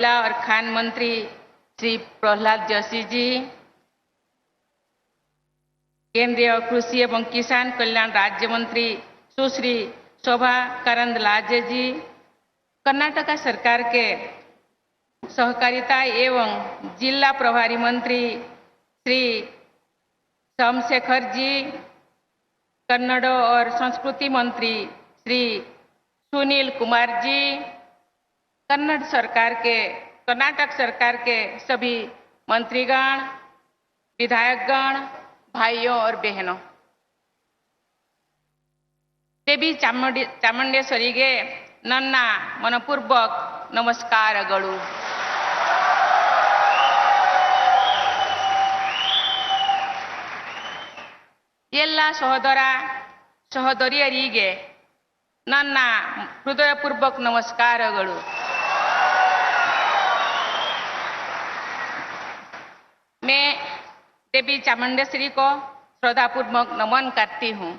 कोयला और खान मंत्री श्री प्रहलाद जोशी जी, केंद्रीय कृषि एवं किसान कल्याण राज्य मंत्री सुश्री शोभा करंदलाजे जी, कर्नाटक सरकार के सहकारिता एवं जिला प्रभारी मंत्री श्री सोमशेखर जी, कन्नड़ और संस्कृति मंत्री श्री सुनील कुमार जी, कर्नाटक सरकार के सभी मंत्रीगण, विधायकगण, भाइयों और बहनों, देवी चामुंडेश्वरी गे ನನ್ನ मनपूर्वक नमस्कारಗಳು। ಎಲ್ಲ ಸಹೋದರ ಸಹೋದರಿಯರಿಗೆ ನನ್ನ ಹೃದಯಪೂರ್ವಕ ನಮಸ್ಕಾರಗಳು। मैं देवी चामुंडेश्वरी को श्रद्धापूर्वक नमन करती हूँ।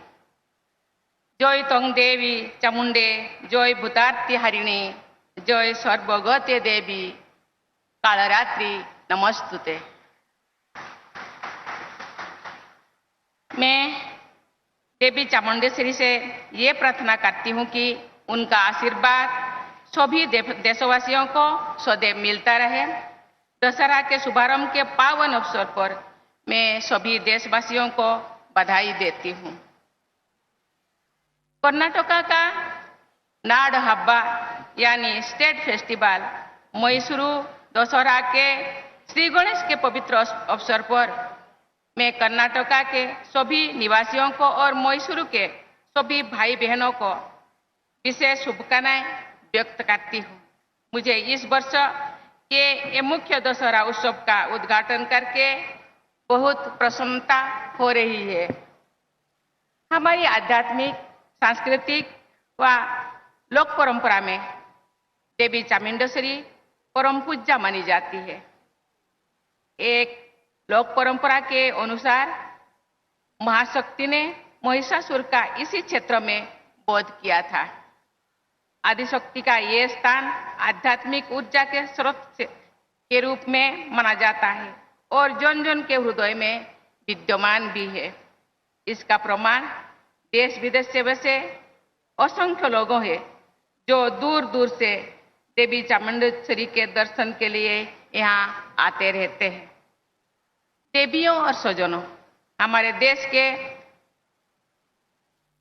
जय तोंग देवी चामुंडे, जय भूतार्ती हरिणी, जय सर्वगते देवी कालरात्रि नमस्तुते। मैं देवी चामुंडेश्वरी से ये प्रार्थना करती हूँ कि उनका आशीर्वाद सभी देशवासियों को सदैव मिलता रहे। दशहरा के शुभारंभ के पावन अवसर पर मैं सभी देशवासियों को बधाई देती हूँ। कर्नाटक का नाड हब्बा यानी स्टेट फेस्टिवल मैसूरू दशहरा के श्री गणेश के पवित्र अवसर पर मैं कर्नाटक के सभी निवासियों को और मैसूरू के सभी भाई बहनों को विशेष शुभकामनाएं व्यक्त करती हूँ। मुझे इस वर्ष के ये मुख्य दशहरा उत्सव का उद्घाटन करके बहुत प्रसन्नता हो रही है। हमारी आध्यात्मिक, सांस्कृतिक व लोक परंपरा में देवी चामुंडेश्वरी परम पूज्य मानी जाती है। एक लोक परंपरा के अनुसार महाशक्ति ने महिषासुर का इसी क्षेत्र में वध किया था। आदिशक्ति का ये स्थान आध्यात्मिक ऊर्जा के स्रोत के रूप में माना जाता है और जन जन के हृदय में विद्यमान भी है। इसका प्रमाण देश विदेश से वैसे असंख्य लोगों हैं जो दूर दूर से देवी चामुंडेश्वरी के दर्शन के लिए यहाँ आते रहते हैं। देवियों और स्वजनों, हमारे देश के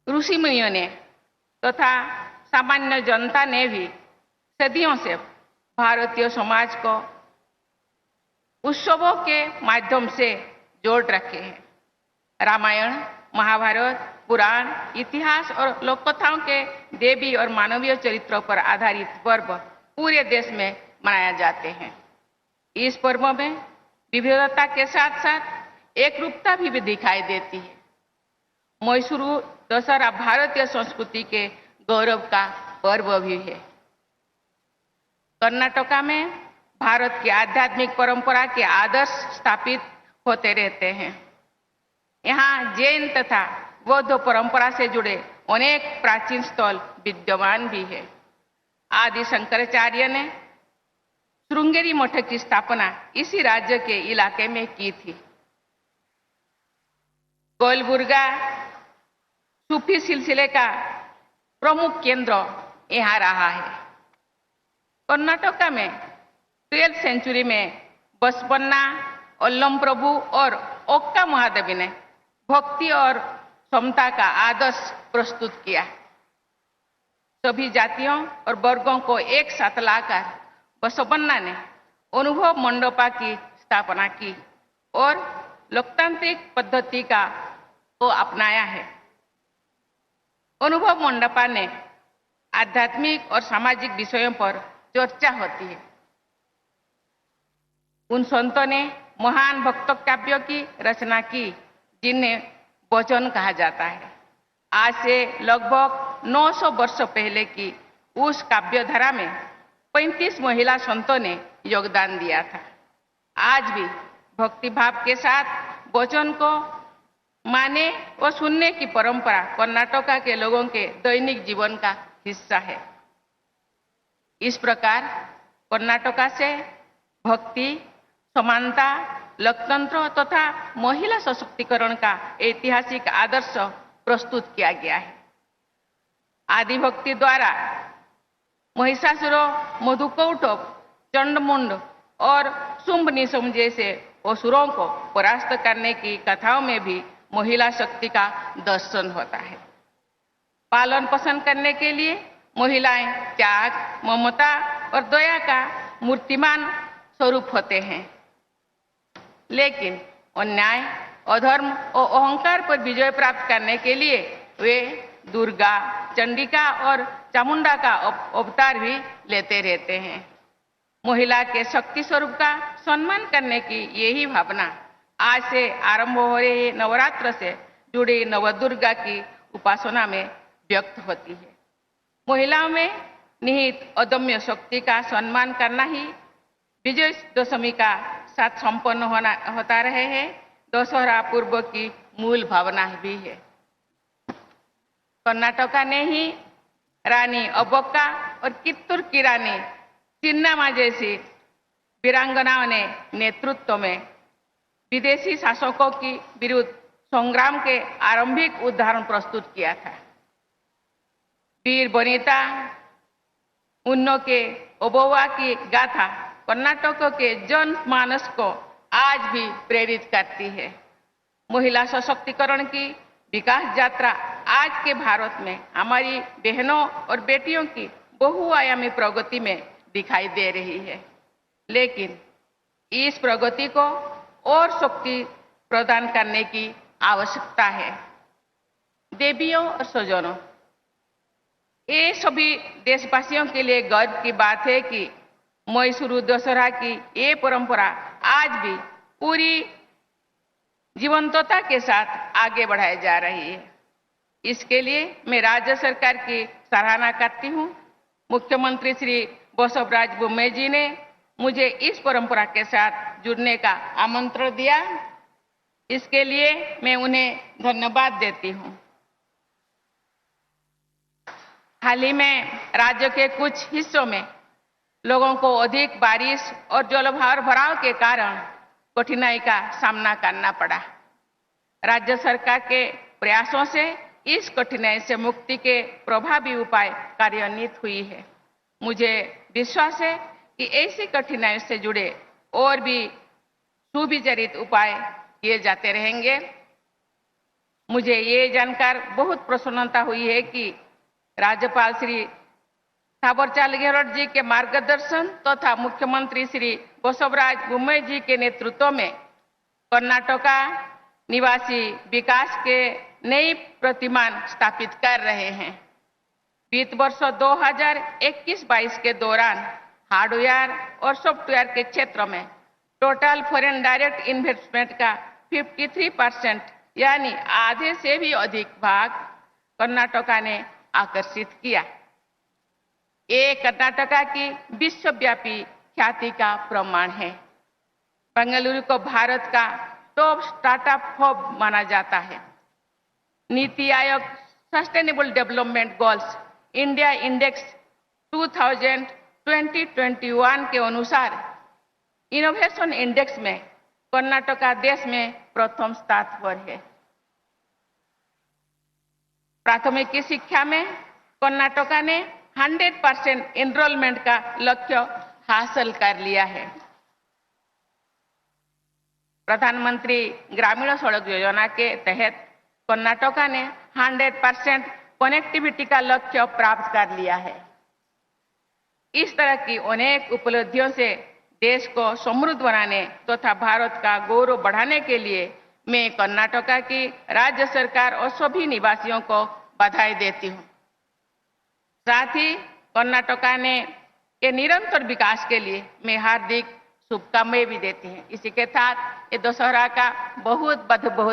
ऋषि मुनियों ने तथा सामान्य जनता ने भी सदियों से भारतीय समाज को उत्सवों के माध्यम से जोड़ रखे हैं। रामायण, महाभारत, पुराण, इतिहास और लोककथाओं के देवी और मानवीय चरित्रों पर आधारित पर्व पूरे देश में मनाए जाते हैं। इस पर्व में विविधता के साथ साथ एकरूपता भी दिखाई देती है। मैसूरू दशहरा भारतीय संस्कृति के गौरव का पर्व भी है। कर्नाटक में भारत की आध्यात्मिक परंपरा के आदर्श स्थापित होते रहते हैं। यहाँ जैन तथा बौद्ध परंपरा से जुड़े अनेक प्राचीन स्थल विद्यमान भी है। आदि शंकराचार्य ने श्रृंगेरी मठ की स्थापना इसी राज्य के इलाके में की थी। गोलबुर्गा सूफी सिलसिले का प्रमुख केंद्र यहाँ रहा है। कर्नाटक में 12वीं सेंचुरी में बसवन्ना, अल्लम प्रभु और ओक्का महादेवी ने भक्ति और समता का आदर्श प्रस्तुत किया। सभी जातियों और वर्गों को एक साथ लाकर बसवन्ना ने अनुभव मंडपा की स्थापना की और लोकतांत्रिक पद्धति को अपनाया है। अनुभव मंडपा ने आध्यात्मिक और सामाजिक विषयों पर चर्चा होती है। उन संतों ने महान भक्त काव्यों की रचना की जिन्हें वचन कहा जाता है। आज से लगभग 900 वर्ष पहले की उस काव्यधारा में 35 महिला संतों ने योगदान दिया था। आज भी भक्ति भाव के साथ वचन को माने व सुनने की परंपरा कर्नाटक के लोगों के दैनिक जीवन का हिस्सा है। इस प्रकार कर्नाटका से भक्ति, समानता, लोकतंत्र तथा महिला सशक्तिकरण का ऐतिहासिक आदर्श प्रस्तुत किया गया है। आदि भक्ति द्वारा महिषासुर, मधुकौटभ, चंडमुंड और शुंभ निशुंभ जैसे असुरों को परास्त करने की कथाओं में भी महिला शक्ति का दर्शन होता है। पालन पोषण करने के लिए महिलाएं त्याग, ममता और दया का मूर्तिमान स्वरूप होते हैं। लेकिन अन्याय, अधर्म और अहंकार पर विजय प्राप्त करने के लिए वे दुर्गा, चंडिका और चामुंडा का अवतार भी लेते रहते हैं। महिला के शक्ति स्वरूप का सम्मान करने की यही भावना आज से आरंभ हो रहे नवरात्र से जुड़ी नवदुर्गा की उपासना में व्यक्त होती है। महिलाओं में निहित अदम्य शक्ति का सम्मान करना ही विजयदशमी का साथ संपन्न होता रहे हैं दशहरा पूर्व की मूल भावना भी है। कर्नाटका ने ही रानी अब्बक्का और कित्तूर की रानी चिन्नामा जैसी वीरांगनाओं ने नेतृत्व में विदेशी शासकों की विरुद्ध संग्राम के आरंभिक उदाहरण प्रस्तुत किया था। वीर वनिता उन्नो के ओबव्वा की गाथा कर्नाटक के जनमानस को आज भी प्रेरित करती है। महिला सशक्तिकरण की विकास यात्रा आज के भारत में हमारी बहनों और बेटियों की बहुआयामी प्रगति में दिखाई दे रही है। लेकिन इस प्रगति को और शक्ति प्रदान करने की आवश्यकता है। देवियों और स्वजनों, ये सभी देशवासियों के लिए गर्व की बात है कि मैसूरू दशहरा की ये परंपरा आज भी पूरी जीवंतता के साथ आगे बढ़ाई जा रही है। इसके लिए मैं राज्य सरकार की सराहना करती हूँ। मुख्यमंत्री श्री बसवराज बोम्मई जी ने मुझे इस परंपरा के साथ जुड़ने का आमंत्रण दिया। इसके लिए मैं उन्हें धन्यवाद देती हूँ। हाल ही में राज्य के कुछ हिस्सों में लोगों को अधिक बारिश और जलभराव के कारण कठिनाई का सामना करना पड़ा। राज्य सरकार के प्रयासों से इस कठिनाई से मुक्ति के प्रभावी उपाय कार्यान्वित हुई है। मुझे विश्वास है कि ऐसी कठिनाई से जुड़े और भी सुविचारित उपाय किए जाते रहेंगे। मुझे ये जानकर बहुत प्रसन्नता हुई है कि राज्यपाल श्री थावरचंद गहलोत जी के मार्गदर्शन तथा मुख्यमंत्री श्री बसवराज बोम्मई जी के नेतृत्व में कर्नाटका निवासी विकास के नई प्रतिमान स्थापित कर रहे हैं। वित्त वर्ष 2021-22 के दौरान हार्डवेयर और सॉफ्टवेयर के क्षेत्र में टोटल फॉरेन डायरेक्ट इन्वेस्टमेंट का 53% यानी आधे से भी अधिक भाग कर्नाटका ने आकर्षित किया। ये कर्नाटका की विश्वव्यापी ख्याति का प्रमाण है। बेंगलुरु को भारत का टॉप स्टार्टअप हब माना जाता है। NITI Aayog sustainable development goals India index 2021 के अनुसार इनोवेशन इंडेक्स में कर्नाटका देश में प्रथम स्थान पर है। प्राथमिक शिक्षा में कर्नाटका ने 100% एनरोलमेंट का लक्ष्य हासिल कर लिया है। प्रधानमंत्री ग्रामीण सड़क योजना के तहत कर्नाटका ने 100% कनेक्टिविटी का लक्ष्य प्राप्त कर लिया है। इस तरह की अनेक उपलब्धियों से देश को समृद्ध बनाने तथा भारत का गौरव बढ़ाने के लिए मैं कर्नाटका की राज्य सरकार और सभी निवासियों को बधाई देती हूँ। साथ ही कर्नाटका के निरंतर विकास के लिए मैं हार्दिक शुभकामनाएं भी देती हूँ। इसी के साथ ये दशहरा का बहुत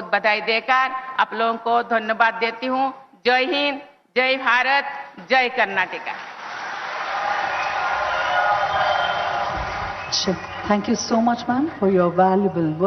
बधाई देकर आप लोगों को धन्यवाद देती हूँ। जय हिंद, जय भारत, जय Karnataka. Thank you so much, ma'am, for your valuable work.